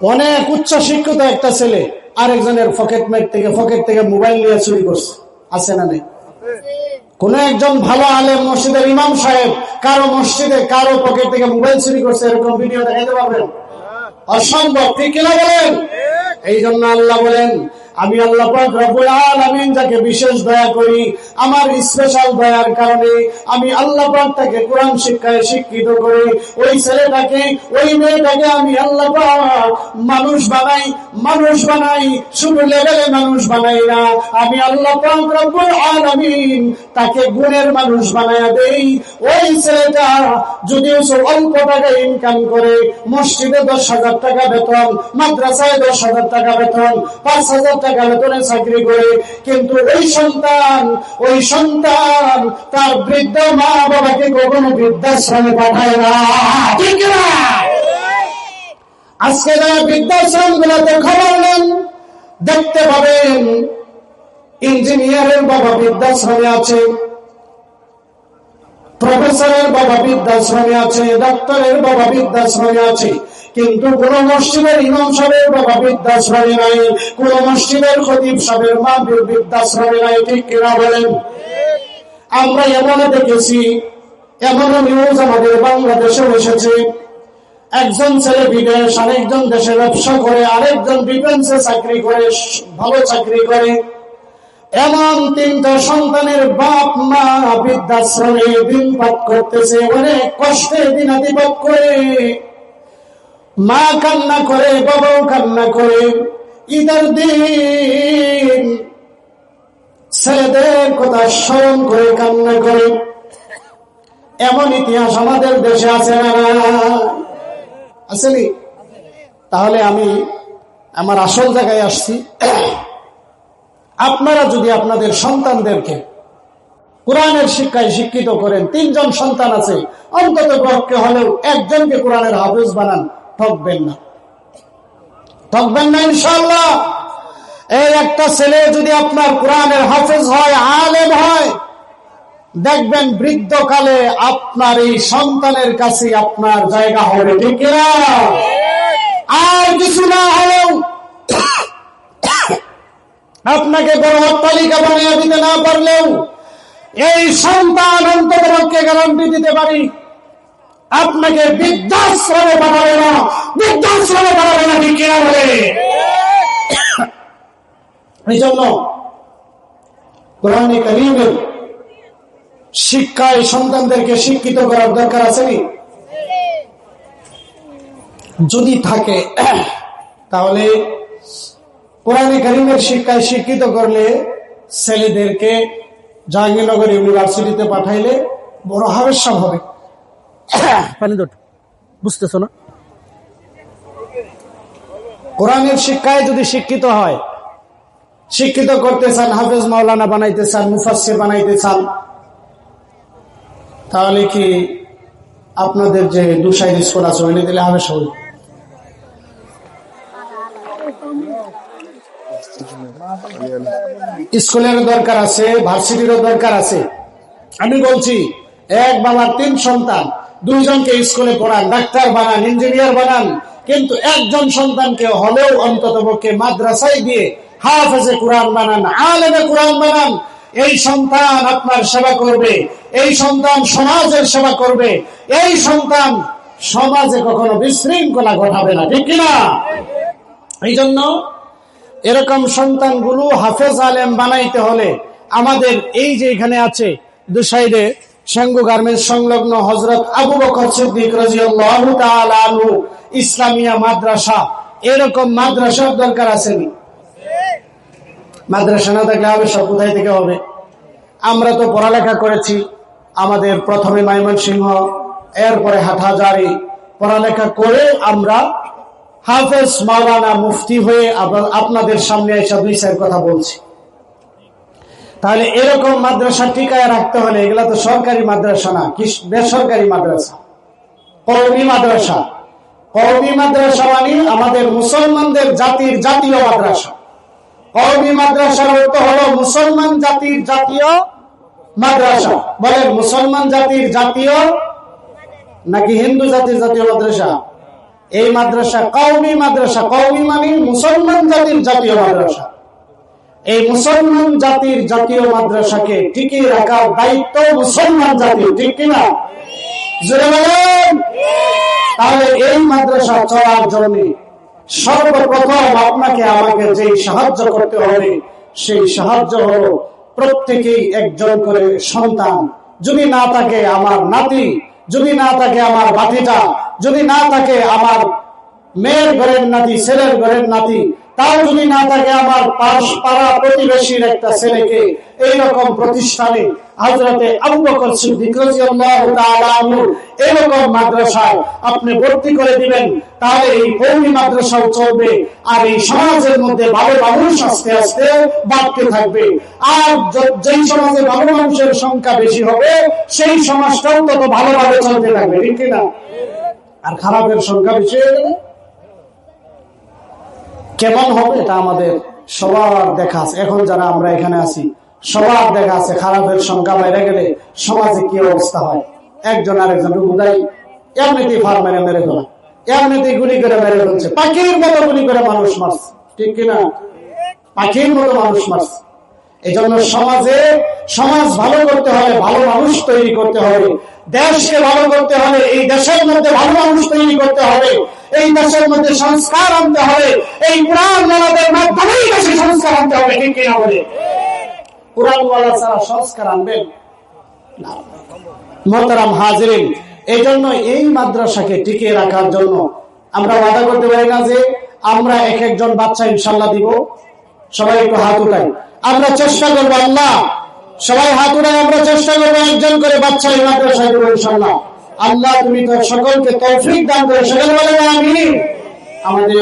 অনেক উচ্চ শিক্ষিত একটা ছেলে আরেকজনের পকেট থেকে মোবাইল নিয়ে চুরি করছে, আছে না নেই? কোন একজন ভালো আলেম মসজিদের ইমাম সাহেব কারো মসজিদে কারো পকেট থেকে মোবাইল চুরি করছে, এরকম ভিডিও দেখাতে পারবেন? অসম্ভব, ঠিক কিনা বলেন? এই জন্য আল্লাহ বলেন, আমি আল্লাহ পাক রব্বুল আলামিন যাকে বিশেষ দয়া করি, আমার স্পেশাল দয়ার কারণে আমি আল্লাহ পাক তাকে কোরআন শিক্ষায় শিক্ষিত করি। ওই ছেলেটাকে, ওই মেয়েটাকে আমি আল্লাহ পাক মানুষ বানাই, শুধু লেভেলে মানুষ বানাই না, আমি আল্লাহ পাক রব্বুল আলামিন তাকে গুণের মানুষ বানায়া দেই। ওই ছেলেটা যদিও অল্প টাকা ইনকাম করে, মসজিদে 10,000 টাকা বেতন, মাদ্রাসায় 10,000 টাকা বেতন, 5,000 টাকা বেতনে চাকরি করে, কিন্তু ওই সন্তান তার বৃদ্ধ মা বাবাকে কখনো বৃদ্ধাশ্রমে পাঠায় না, ঠিক না? আজকে যারা বৃদ্ধাশ্রম গুলোতে খবর নেন, দেখতে পাবেন ইঞ্জিনিয়ারের বাবা বৃদ্ধাশ্রমে আছে, প্রফেসরের বাবা বৃদ্ধাশ্রমে আছে, ডাক্তারের বাবা বৃদ্ধাশ্রমে আছে, কিন্তু কোন মসজিদের ইমাম সাহেবের বাবা বৃদ্ধাশ্রমে নাই, কোন মসজিদের খতিব সাহেবের মা বৃদ্ধাশ্রমে নাই, ঠিক কিনা বলেন? আমরা এমন দেখেছি, এমন নিউজ আমাদের বাংলাদেশে এসেছে, একজন ছেলে বিদেশ, আরেকজন দেশে ব্যবসা করে, আরেকজন ডিফেন্সে চাকরি করে, ভালো চাকরি করে, এমন 3টা সন্তানের বাপ মা বৃদ্ধাশ্রমে দিনপাত করতেছে, অনেক কষ্টে দিনাতিপাত করে, মা কান্না করে, বাবাও কান্না করে, ঈদের দিন ছেলেদের কথা স্মরণ করে কান্না করে। এমন ইতিহাস আমাদের দেশে আছে না? আসেনি? তাহলে আমি আমার আসল জায়গায় আসছি। আপনারা যদি আপনাদের সন্তানদেরকে কোরআনের শিক্ষায় শিক্ষিত করেন, 3 জন সন্তান আছে, অন্তত পক্ষে হলেও একজনকে কোরআনের হাফেজ বানান, ঠকবেন না ইনশাআল্লাহ। এই একটা ছেলে যদি আপনার কোরআনের হাফেজ হয়, আলেম হয়, দেখবেন বৃদ্ধকালে আপনার এই সন্তানের কাছে আপনার জায়গা হবে, ঠিক না? আর কিছু না হলেও আপনাকে বড় অট্টালিকা বানিয়ে দিতে না পারলেও এই সন্তান অন্তত পক্ষে গ্যারান্টি দিতে পারি আপনাকে বৃদ্ধাশ্রমে পাঠাবে না, ঠিক কিনা বলে? এই জন্য কোরআনে কারীমের শিক্ষায় সন্তানদেরকে শিক্ষিত করার দরকার আছে নি? যদি থাকে তাহলে কোরআনে কারীমের শিক্ষায় শিক্ষিত করলে ছেলেদেরকে জাহাঙ্গীরনগর ইউনিভার্সিটিতে পাঠাইলে বড় হাফেজ হবে। বুঝতেছ না? কোরআনের শিক্ষায় যদি শিক্ষিত হয়, শিক্ষিত করতে চান, হাফেজ মাওলানা বানাইতে চান, মুফাসসির বানাইতে চান, তাহলে কি আপনাদের যে 2 সাইড স্কুল আছে ওইলে দিলে হাফেজ হবে? স্কুলের দরকার আছে, ভার্সিটিরও দরকার আছে। আমি বলছি, এক বাবার 3 সন্তান, 2 জনকে স্কুলে পড়ান, ডাক্তার বানান, ইঞ্জিনিয়ার বানান, কিন্তু একজন সন্তানকে হলেও অন্তত পক্ষে মাদ্রাসায় দিয়ে হাফেজে কোরআন বানান, আলেমে কোরআন বানান। এই সন্তান আপনার সেবা করবে, এই সন্তান সমাজের সেবা করবে, এই সন্তান সমাজে কখনো বিশৃঙ্খলা ঘটাবে না, ঠিক কিনা? এই জন্য এরকম সন্তানগুলো হাফেজ আলেম বানাইতে হলে আমাদের এই যে এখানে আছে 2 সাইডে সেঙ্গু গার্মেন্টস সংলগ্ন হযরত আবু বকর সিদ্দিক রাদিয়াল্লাহু তাআলা আনহু ইসলামিয়া মাদ্রাসা, এরকম মাদ্রাসার দরকার আছে নি? মাদ্রাসা না থাকলে হবে সব কোথায় থেকে হবে? আমরা তো পড়ালেখা করেছি, আমাদের প্রথমে ময়মনসিংহ, এরপরে হাটহাজারী, পড়ালেখা করে আমরা হাফেজ মাওলানা মুফতি হয়ে আপনাদের সামনে এসে 2 কথা বলছি। তাহলে এরকম মাদ্রাসা টিকায় রাখতে হলে, এগুলা তো সরকারি মাদ্রাসা না, বেসরকারি মাদ্রাসা, কওমি মাদ্রাসা। কওমি মাদ্রাসা মানে আমাদের মুসলমানদের জাতীয় মাদ্রাসা। কওমি মাদ্রাসার অর্থ হলো মুসলমান জাতির জাতীয় মাদ্রাসা। বলেন, মুসলমান জাতির জাতীয় নাকি হিন্দু জাতির জাতীয় মাদ্রাসা? এই মাদ্রাসা কওমি মাদ্রাসা, কওমি মানে মুসলমান জাতির জাতীয় মাদ্রাসা। এই মুসলমান জাতির জাতীয় মাদ্রাসাকে টিকিয়ে রাখার দায়িত্ব মুসলমান জাতির, ঠিক কিনা? জোরে বলেন। তাহলে এই মাদ্রাসা চলার জন্য সর্বপ্রথম আপনাকে আমাকে যে সাহায্য করতে হবে, সেই সাহায্য হলো প্রত্যেকেই একজন করে সন্তান। যদি না থাকে আমার নাতি, যদি না থাকে আমার ভাতিজা, যদি না থাকে আমার মেয়ের ঘরের নাতি, ছেলের ঘরের নাতি, তাও যদি না থাকে আমার পাড়া প্রতিবেশীর একটা ছেলেকে এইরকম প্রতিষ্ঠানে হযরতে আবু বকর সিদ্দিক রাদিয়াল্লাহু তাআলা আনহু এরকম মাদ্রাসায় আপনি ভর্তি করে দিবেন, তাহলে এই কওমি মাদ্রাসাও চলবে, আর এই সমাজের মধ্যে ভালো মানুষ আস্তে আস্তে বাড়তে থাকবে। আর যেই সমাজে ভালো মানুষের সংখ্যা বেশি হবে, সেই সমাজটাও তত ভালোভাবে চলতে থাকবে, ঠিক কিনা? আর খারাপের সংখ্যা বেশি হয়ে গেলে কেমন হবে এটা আমাদের সবার দেখা আছে। এখন যারা আমরা এখানে আছি সবার দেখা আছে, খারাপের সংখ্যা বেড়ে গেলে সমাজে কি অবস্থা হয়। একজন আরেকজন উদাই এমনিতেই ফার মেরে মেরে ফেলা, এমনিতেই গুলি করে মেরে ফেলছে, পাখির মতো গুলি করে মানুষ মারছে, ঠিক কিনা? পাখির মতো মানুষ মারছে। এই জন্য সমাজ ভালো করতে হলে ভালো মানুষ তৈরি করতে হবে, দেশকে ভালো করতে হলে এই দেশের মধ্যে ভালো মানুষ তৈরি করতে হবে, এই দেশের মধ্যে সংস্কার আনতে হবে, এই কোরআনওয়ালাদের মাধ্যমেই দেশে সংস্কার আনতে হবে, ঠিক কিনা বলে? কোরআনওয়ালা ছাড়া সংস্কার আনবেন না। মোহতারাম হাজিরিন, এই জন্য এই মাদ্রাসাকে টিকিয়ে রাখার জন্য আমরা ওয়াদা করতে পারি না যে আমরা এক একজন বাচ্চা ইনশাল্লাহ দিব। সবাই একটু হাত উঠাই, আমরা চেষ্টা করবো। আল্লাহ, সবাই হাত উঠাই, আমরা চেষ্টা করবো একজন করে বাচ্চা এই মাদ্রাসায় দেবো ইনশাল্লাহ। আল্লাহ তুমি তো সকলকে তৌফিক দান করে, সকল বলে আমিন। আমাদের